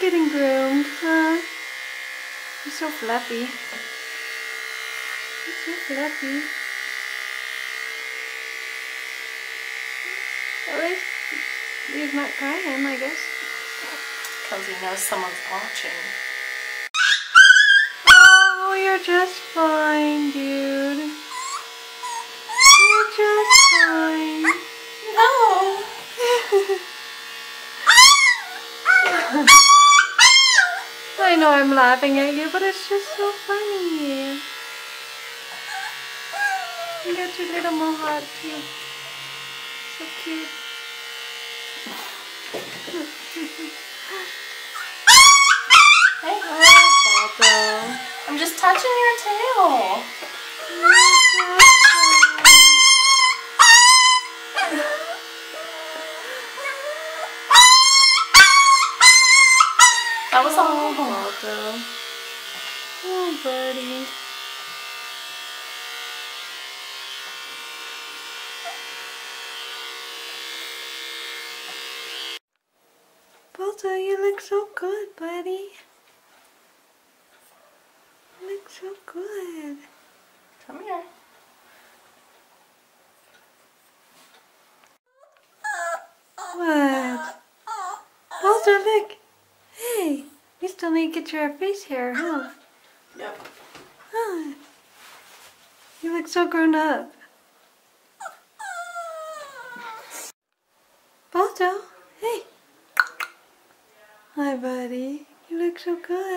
getting groomed, huh? You're so fluffy. You're so fluffy. At least he's not crying, I guess. Because he knows someone's watching. Oh, you're just fine, dude. You're just fine. No! I know I'm laughing at you, but it's just so funny. You got your little mohawk too. So cute. Hey, Oh, Balto. I'm just touching your tail. That was all. Balto. Oh, buddy. Balto, you look so good, buddy. You look so good. Come here. What? Balto, look. Hey, you still need to get your face hair, huh? Yep. Huh. You look so grown up. Balto, hey. Hi, buddy. You look so good.